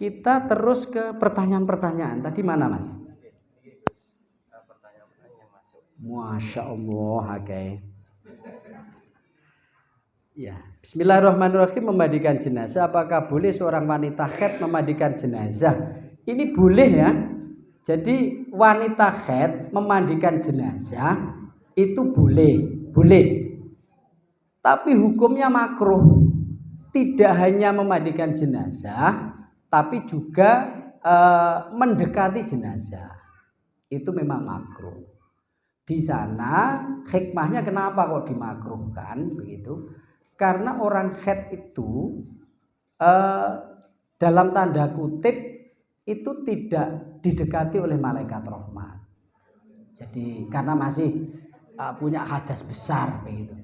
Kita terus ke pertanyaan-pertanyaan. Tadi mana, Mas? Masya Allah, oke. Ya, Bismillahirrahmanirrahim. Memandikan jenazah. Apakah boleh seorang wanita haid memandikan jenazah? Ini boleh ya. Jadi wanita haid memandikan jenazah itu boleh. Tapi hukumnya makruh. Tidak hanya memandikan jenazah, tapi juga mendekati jenazah. Itu memang makruh. Di sana hikmahnya kenapa kok dimakruhkan begitu? Karena orang haid itu dalam tanda kutip itu tidak didekati oleh malaikat rahmat. Jadi karena masih punya hadas besar begitu.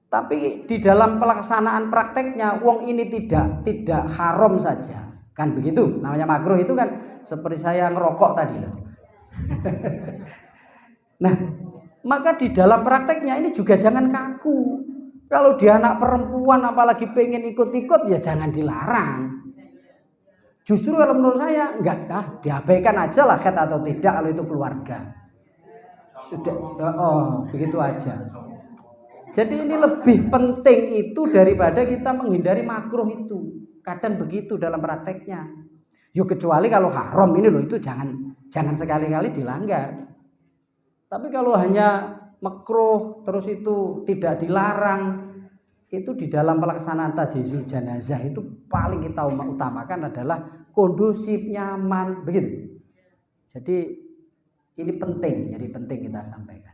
Tapi di dalam pelaksanaan prakteknya wong ini tidak haram saja. Kan begitu? Namanya makruh itu kan seperti saya ngerokok tadi loh. Nah, maka di dalam prakteknya ini juga jangan kaku. Kalau dia anak perempuan apalagi pengen ikut-ikut ya jangan dilarang. Justru kalau menurut saya enggak, diabaikan aja lah haid atau tidak kalau itu keluarga. Sudah, begitu aja. Jadi ini lebih penting itu daripada kita menghindari makruh itu. Kadang begitu dalam prakteknya. Yo kecuali kalau haram ini loh itu jangan sekali-kali dilanggar. Tapi kalau hanya makruh terus itu tidak dilarang, itu di dalam pelaksanaan tajhizul jenazah itu paling kita utamakan adalah kondusif, nyaman, begitu. Jadi ini penting, jadi penting kita sampaikan.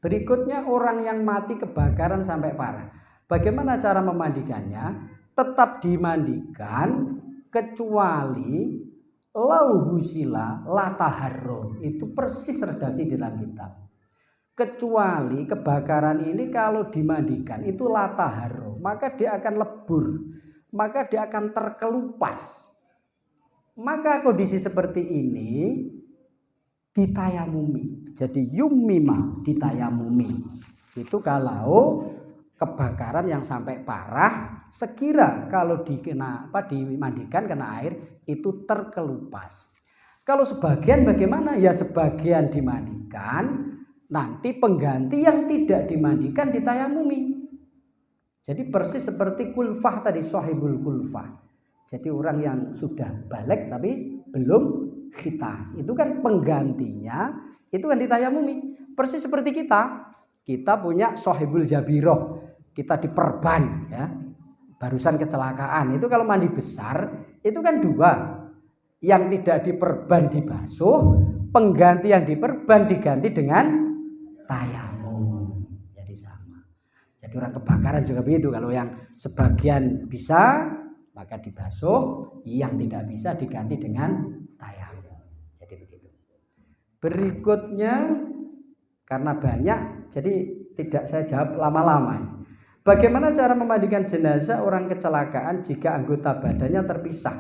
Berikutnya orang yang mati kebakaran sampai parah. Bagaimana cara memandikannya? Tetap dimandikan kecuali lauhusila lataharro. Itu persis redaksi di dalam kitab. Kecuali kebakaran ini kalau dimandikan itu lataharro, maka dia akan lebur, maka dia akan terkelupas. Maka kondisi seperti ini ditayamumi. Jadi yummima ditayamumi. Itu kalau kebakaran yang sampai parah, sekira kalau dimandikan kena air itu terkelupas. Kalau sebagian bagaimana? Ya sebagian dimandikan, nanti pengganti yang tidak dimandikan ditayamumi. Jadi persis seperti kulfah tadi, sahibul kulfah. Jadi orang yang sudah balik tapi belum khitan, itu kan penggantinya itu kan ditayamumi. Persis seperti kita punya sahibul jabiroh, kita diperban ya, barusan kecelakaan, itu kalau mandi besar itu kan dua, yang tidak diperban dibasuh, pengganti yang diperban diganti dengan tayamum. Jadi sama. Jadi orang kebakaran juga begitu, kalau yang sebagian bisa maka dibasuh, yang tidak bisa diganti dengan tayamum. Jadi begitu. Berikutnya karena banyak jadi tidak saya jawab lama-lama. Bagaimana cara memandikan jenazah orang kecelakaan jika anggota badannya terpisah?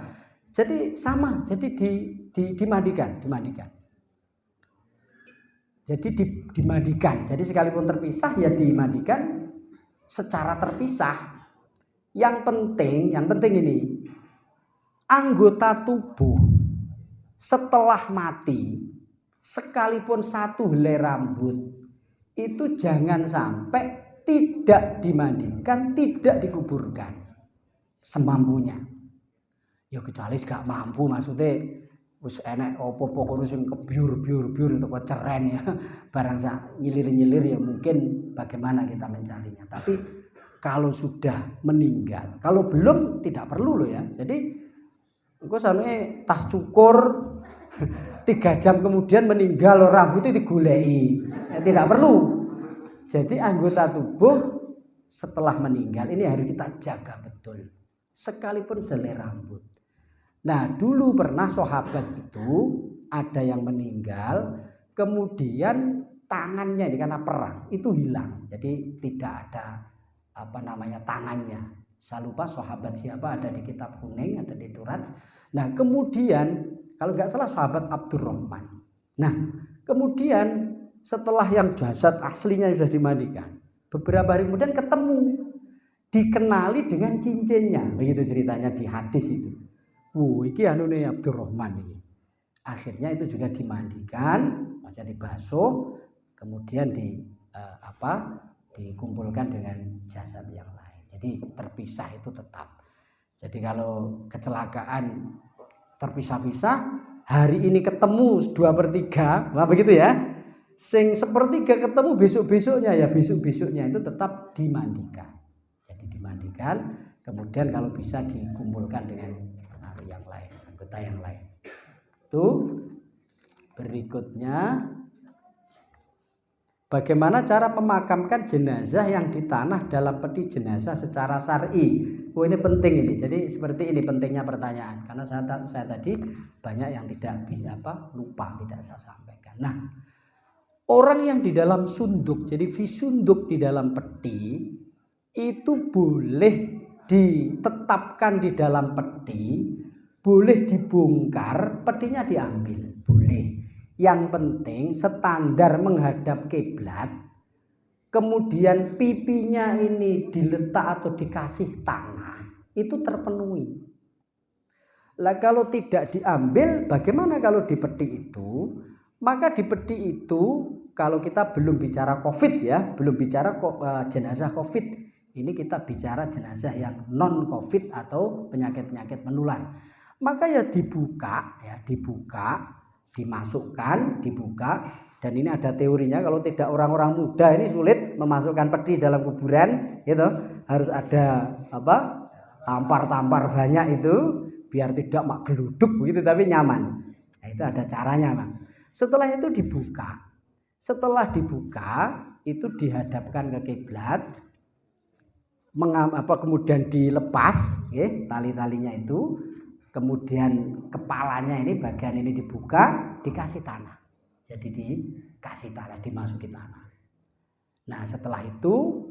Jadi sama, jadi dimandikan. Jadi dimandikan. Jadi sekalipun terpisah ya dimandikan secara terpisah. Yang penting ini anggota tubuh setelah mati sekalipun satu helai rambut itu jangan sampai tidak dimandikan, tidak dikuburkan semampunya. Ya kecuali gak mampu, maksudnya wis enek opo-opo kono sing kebyur-byur itu kok ceren ya. Barang sak nyilir-nyilir ya mungkin bagaimana kita mencarinya. Tapi kalau sudah meninggal, kalau belum tidak perlu loh ya. Jadi engko sanune tas cukur 3 jam kemudian meninggal rambutnya digoleki. Ya, tidak perlu. Jadi anggota tubuh setelah meninggal ini harus kita jaga betul. Sekalipun selai rambut. Nah, dulu pernah sahabat itu ada yang meninggal, kemudian tangannya ini karena perang itu hilang. Jadi tidak ada tangannya. Saya lupa sahabat siapa, ada di kitab kuning, ada di Turaj. Nah, kemudian kalau nggak salah sahabat Abdurrahman. Nah, kemudian setelah yang jasad aslinya sudah dimandikan, beberapa hari kemudian ketemu, dikenali dengan cincinnya, begitu ceritanya di hadis itu. Iki anune Abdurrahman ini. Akhirnya itu juga dimandikan, maksudnya dibasuh, kemudian dikumpulkan dengan jasad yang lain. Jadi terpisah itu tetap. Jadi kalau kecelakaan terpisah-pisah, hari ini ketemu 2/3, nah begitu ya. Sing 1/3 ketemu besok-besoknya ya besok-besoknya itu tetap dimandikan. Jadi dimandikan, kemudian kalau bisa dikumpulkan dengan yang lain, anggota yang lain. Itu berikutnya bagaimana cara memakamkan jenazah yang ditanah dalam peti jenazah secara syar'i. Ini penting ini. Jadi seperti ini pentingnya pertanyaan karena saya tadi banyak yang tidak bisa lupa tidak saya sampaikan. Nah, orang yang di dalam sunduk, jadi visunduk di dalam peti itu boleh ditetapkan di dalam peti, boleh dibongkar, petinya diambil, boleh. Yang penting standar menghadap kiblat, kemudian pipinya ini diletak atau dikasih tanah, itu terpenuhi. Lah kalau tidak diambil, bagaimana kalau di peti itu? Maka di peti itu, kalau kita belum bicara COVID ya, belum bicara jenazah COVID, ini kita bicara jenazah yang non COVID atau penyakit-penyakit menular. Maka ya dibuka, dimasukkan, dibuka. Dan ini ada teorinya, kalau tidak orang-orang muda ini sulit memasukkan peti dalam kuburan, gitu. Harus ada tampar-tampar banyak itu, biar tidak mak geluduk begitu, tapi nyaman. Nah, itu ada caranya, Bang. Setelah itu dibuka. Setelah dibuka, itu dihadapkan ke kiblat. Kemudian dilepas, tali-talinya itu, kemudian kepalanya ini bagian ini dibuka, dikasih tanah. Jadi dikasih tanah, dimasuki tanah. Nah setelah itu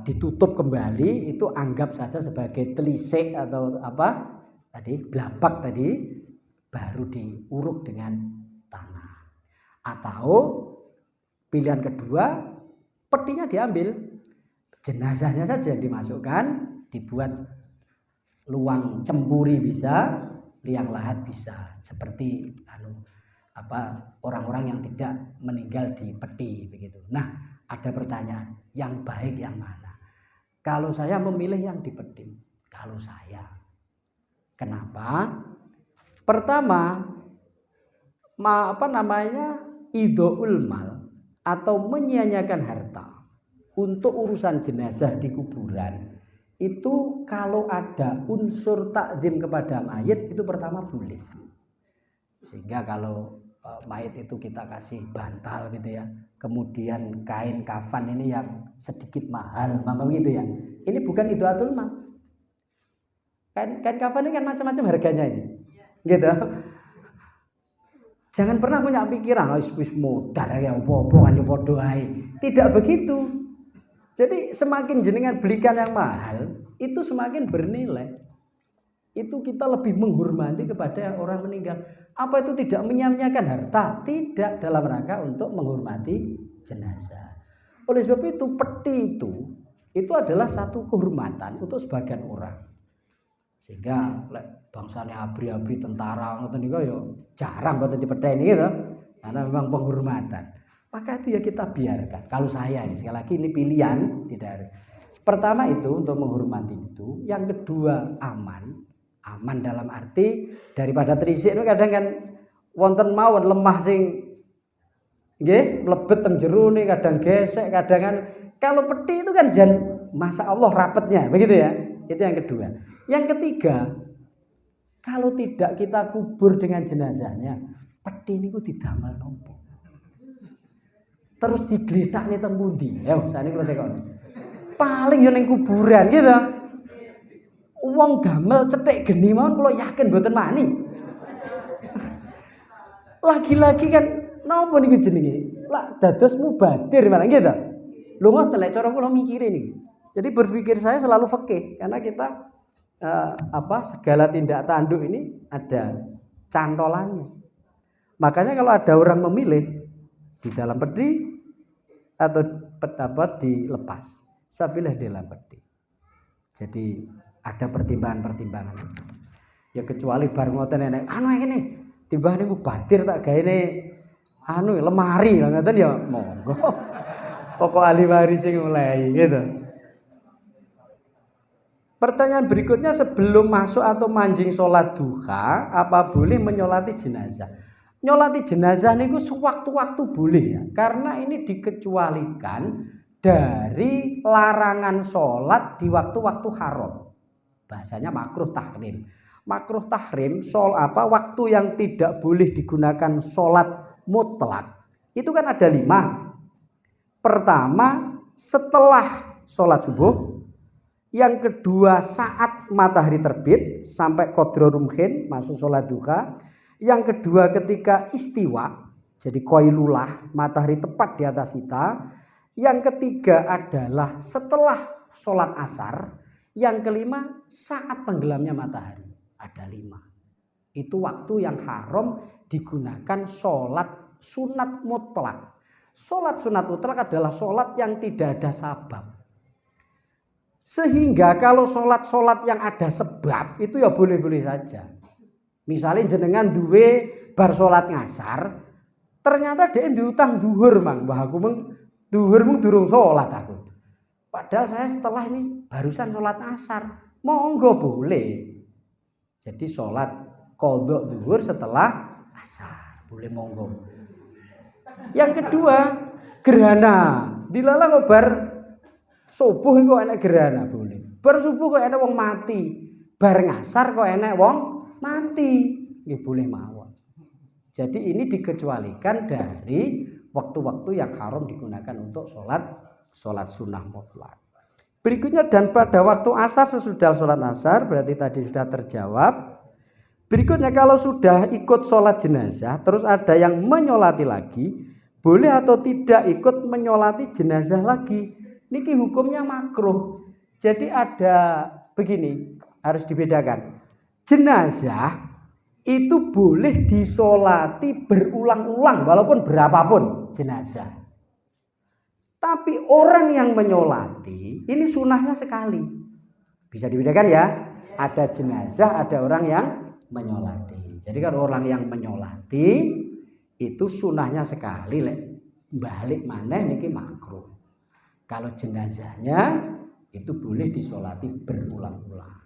ditutup kembali, itu anggap saja sebagai telisik atau blabak tadi, baru diuruk dengan tanah. Atau pilihan kedua, petinya diambil. Jenazahnya saja dimasukkan, dibuat luang cemburi bisa, liang lahat bisa, seperti orang-orang yang tidak meninggal di peti begitu. Nah, ada pertanyaan, yang baik yang mana? Kalau saya memilih yang di peti. Kalau saya, kenapa? Pertama, idhoul mal atau menyia-nyiakan harta untuk urusan jenazah di kuburan itu, kalau ada unsur takzim kepada mayit itu pertama boleh. Sehingga kalau mayit itu kita kasih bantal gitu ya, kemudian kain kafan ini yang sedikit mahal, gitu ya. Ini bukan idhoatul mal. Kain kafan ini kan macam-macam harganya ini, gitu. Jangan pernah punya pikiran wis modal ya opo-opo kan yo padha ae. Tidak begitu. Jadi semakin jenengan belikan yang mahal, itu semakin bernilai. Itu kita lebih menghormati kepada orang meninggal. Apa itu tidak menyia-nyiakan harta? Tidak, dalam rangka untuk menghormati jenazah. Oleh sebab itu peti itu adalah satu kehormatan untuk sebagian orang. Sehingga bangsanya abri-abri tentara ngoten niku ya jarang boten dipetheni gitu. Karena memang penghormatan. Maka itu ya kita biarkan. Kalau saya ini sekali lagi ini pilihan, tidak harus. Pertama itu untuk menghormati itu, yang kedua aman dalam arti daripada terisik itu kadang kan wonten mawon lemah sing nggih mlebet teng jero ne, kadang gesek, kadang kan kalau peti itu kan jan Masya Allah rapetnya, begitu ya. Itu yang kedua. Yang ketiga, kalau tidak kita kubur dengan jenazahnya, peti niku didamel nopo? Terus digletakne teng pundi? Ya, sakniki kula tekoni. Paling yo ning kuburan gitu. Wong damel cethek geni mawon kula yakin mboten wani. Lagi-lagi kan napa niku jenenge? Lah dados mubadir malah gitu. Lho ngoten lek cara kula mikire niki. Jadi berpikir saya selalu fikih karena kita segala tindak tanduk ini ada cantolannya. Makanya kalau ada orang memilih di dalam peti atau dilepas, saya pilih di dalam peti. Jadi ada pertimbangan-pertimbangan. Ya kecuali bar ngoten enek anu ngene timbah niku batir tak gaene anu lemari lho ngoten ya monggo. Pokok ahli waris sing mulai gitu. Pertanyaan berikutnya, sebelum masuk atau manjing sholat duha, apa boleh menyolati jenazah? Nyolati jenazah niku sewaktu-waktu boleh ya, karena ini dikecualikan dari larangan sholat di waktu-waktu haram. Bahasanya makruh tahrim. Makruh tahrim waktu yang tidak boleh digunakan sholat mutlak. Itu kan ada 5. Pertama, setelah sholat subuh. Yang kedua, saat matahari terbit sampai qadra rumhin masuk sholat duha. Yang kedua, ketika istiwa, jadi qailulah, matahari tepat di atas kita. Yang ketiga adalah setelah sholat asar. Yang kelima, saat tenggelamnya matahari. Ada 5. Itu waktu yang haram digunakan sholat sunat mutlak. Sholat sunat mutlak adalah sholat yang tidak ada sabab. Sehingga kalau sholat-sholat yang ada sebab itu ya boleh-boleh saja. Misalnya jenengan duwe bar sholat ngasar, ternyata dia diutang duhur mang, mbah aku meng duhur mung durung sholat aku. Padahal saya setelah ini barusan sholat asar, monggo boleh. Jadi sholat qodho duhur setelah asar, boleh monggo. Yang kedua, gerhana. Dilalah bar subuh kok enek gerhana boleh. Bar subuh kok enek wong mati. Bar ngasar kok enek wong mati. Nggih boleh mawon. Jadi ini dikecualikan dari waktu-waktu yang haram digunakan untuk sholat sunnah mutlak. Berikutnya, dan pada waktu asar sesudah sholat asar, berarti tadi sudah terjawab. Berikutnya, kalau sudah ikut sholat jenazah terus ada yang menyolati lagi, boleh atau tidak ikut menyolati jenazah lagi. Niki hukumnya makruh. Jadi ada begini, harus dibedakan. Jenazah itu boleh disolati berulang-ulang walaupun berapapun jenazah. Tapi orang yang menyolati ini sunahnya sekali. Bisa dibedakan ya. Ada jenazah, ada orang yang menyolati. Jadi kalau orang yang menyolati itu sunahnya sekali, balik maneh niki makruh. Kalau jenazahnya itu boleh disolati berulang-ulang.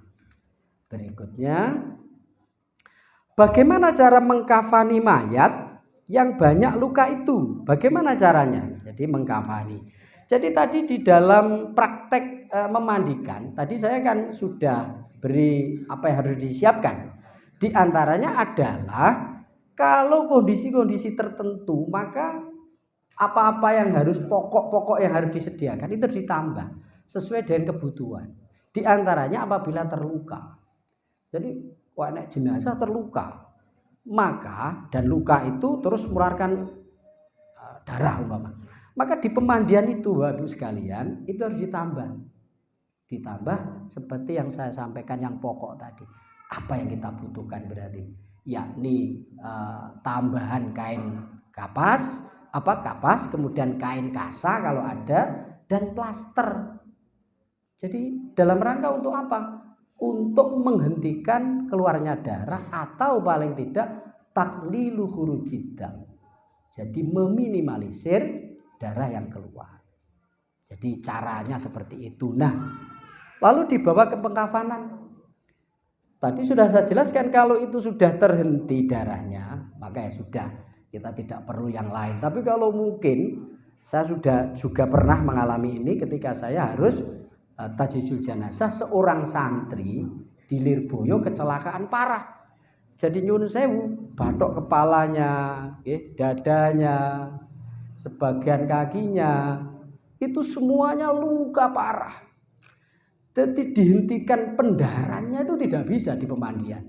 Berikutnya, bagaimana cara mengkafani mayat yang banyak luka itu? Bagaimana caranya? Jadi mengkafani. Jadi tadi di dalam praktek memandikan, tadi saya kan sudah beri apa yang harus disiapkan. Di antaranya adalah kalau kondisi-kondisi tertentu, maka apa-apa yang harus pokok-pokok yang harus disediakan itu ditambah sesuai dengan kebutuhan. Di antaranya apabila terluka. Jadi enek jenazah terluka, maka dan luka itu terus mengeluarkan darah umpama. Maka di pemandian itu Bapak sekalian itu harus ditambah seperti yang saya sampaikan yang pokok tadi. Apa yang kita butuhkan berarti yakni tambahan kain kapas, kemudian kain kasa kalau ada, dan plaster. Jadi dalam rangka untuk apa? Untuk menghentikan keluarnya darah atau paling tidak taklilu khurujid dam. Jadi meminimalisir darah yang keluar. Jadi caranya seperti itu. Nah, lalu dibawa ke pengkafanan. Tadi sudah saya jelaskan kalau itu sudah terhenti darahnya, maka ya sudah. Kita tidak perlu yang lain. Tapi kalau mungkin saya sudah juga pernah mengalami ini ketika saya harus tajhizul jenazah seorang santri di Lirboyo kecelakaan parah. Jadi nyun sewu, batok kepalanya, dadanya, sebagian kakinya itu semuanya luka parah. Jadi dihentikan pendarahannya itu tidak bisa di pemandian.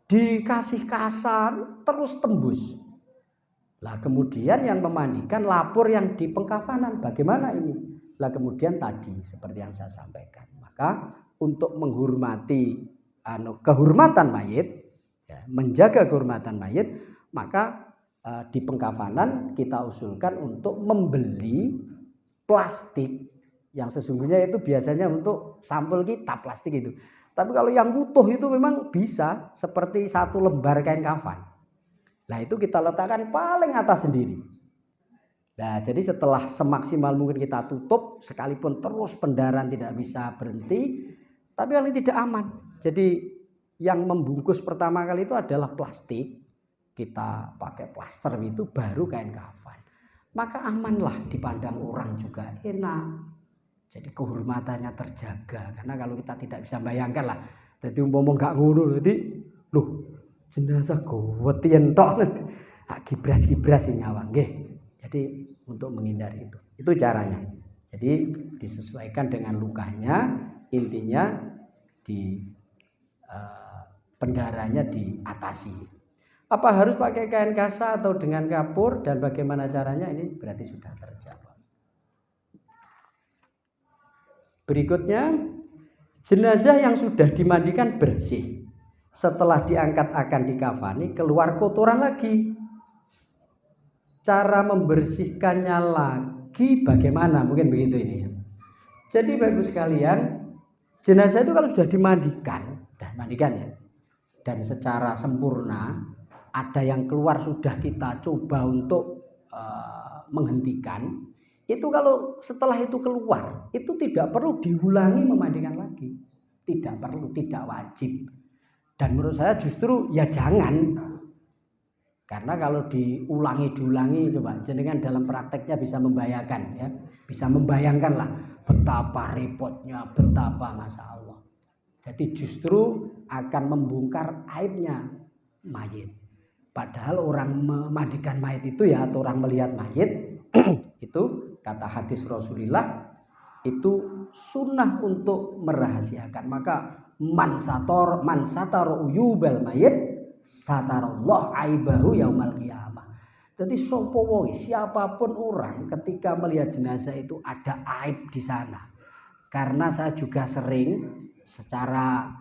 Dikasih kasar terus tembus. Lah kemudian yang memandikan lapor yang di pengkafanan, bagaimana ini? Lah kemudian tadi seperti yang saya sampaikan, maka untuk menghormati kehormatan mayit, ya, menjaga kehormatan mayit, maka di pengkafanan kita usulkan untuk membeli plastik yang sesungguhnya itu biasanya untuk sampul kita plastik itu. Tapi kalau yang utuh itu memang bisa seperti satu lembar kain kafan. Nah itu kita letakkan paling atas sendiri. Nah jadi setelah semaksimal mungkin kita tutup, sekalipun terus pendarahan tidak bisa berhenti, tapi hal ini tidak aman. Jadi yang membungkus pertama kali itu adalah plastik. Kita pakai plaster itu baru kain kafan. Maka amanlah dipandang orang juga enak. Jadi kehormatannya terjaga. Karena kalau kita tidak bisa bayangkan lah. Jadi umpama nggak ngono. Jadi loh jenazah gowetien tok. Gibras-gibras nyawa nggih. Jadi untuk menghindari itu. Itu caranya. Jadi disesuaikan dengan lukanya. Intinya di pendarahannya diatasi. Apa harus pakai kain kasa atau dengan kapur dan bagaimana caranya, ini berarti sudah terjawab. Berikutnya, jenazah yang sudah dimandikan bersih. Setelah diangkat akan dikafani, keluar kotoran lagi. Cara membersihkannya lagi bagaimana? Mungkin begitu ini. Jadi Bapak Ibu sekalian, jenazah itu kalau sudah dimandikan, dan secara sempurna, ada yang keluar sudah kita coba untuk menghentikan. Itu kalau setelah itu keluar, itu tidak perlu diulangi memandikan lagi. Tidak perlu, tidak wajib. Dan menurut saya justru ya jangan. Karena kalau diulangi, coba jenengan dalam prakteknya bisa membayangkan ya. Bisa membayangkan lah betapa repotnya, betapa Masya Allah. Jadi justru akan membongkar aibnya mayit. Padahal orang memandikan mayit itu ya, atau orang melihat mayit itu kata hadis Rasulullah itu sunnah untuk merahasiakan. Maka man satara uyubal mayit satarallah aibahu yaumal qiyamah. Jadi siapapun orang ketika melihat jenazah itu ada aib di sana. Karena saya juga sering secara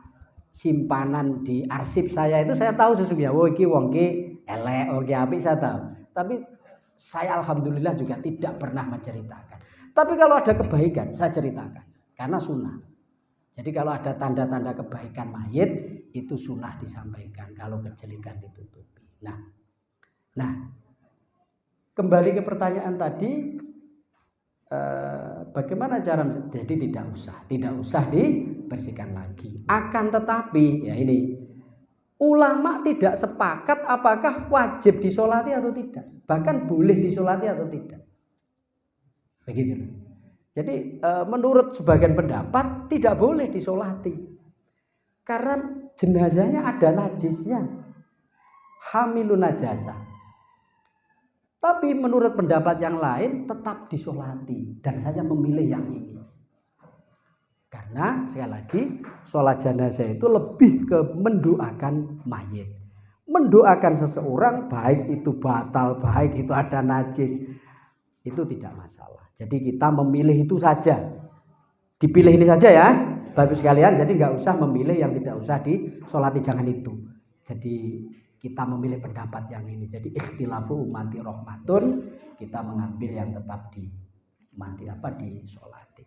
simpanan di arsip saya itu saya tahu sesungguhnya iki wong ki elek, wong ki apik saya tahu. Tapi saya alhamdulillah juga tidak pernah menceritakan. Tapi kalau ada kebaikan saya ceritakan karena sunnah. Jadi kalau ada tanda-tanda kebaikan mayit itu sunnah disampaikan, kalau kejelekan ditutupi. Nah, kembali ke pertanyaan tadi, bagaimana cara? Jadi tidak usah dibersihkan lagi. Akan tetapi ya ini ulama tidak sepakat apakah wajib disolati atau tidak. Bahkan boleh disolati atau tidak. Begitu. Jadi menurut sebagian pendapat tidak boleh disolati. Karena jenazahnya ada najisnya. Hamilun najasa. Tapi menurut pendapat yang lain tetap disolati. Dan saya memilih yang ini. Karena sekali lagi sholat jenazah itu lebih ke mendoakan mayit. Mendoakan seseorang baik itu batal, baik itu ada najis, itu tidak masalah. Jadi kita memilih itu saja. Dipilih ini saja ya Bapak sekalian. Jadi nggak usah memilih yang tidak usah disolati, jangan itu. Jadi kita memilih pendapat yang ini. Jadi ikhtilafu ummati rahmatun. Kita mengambil yang tetap disolati.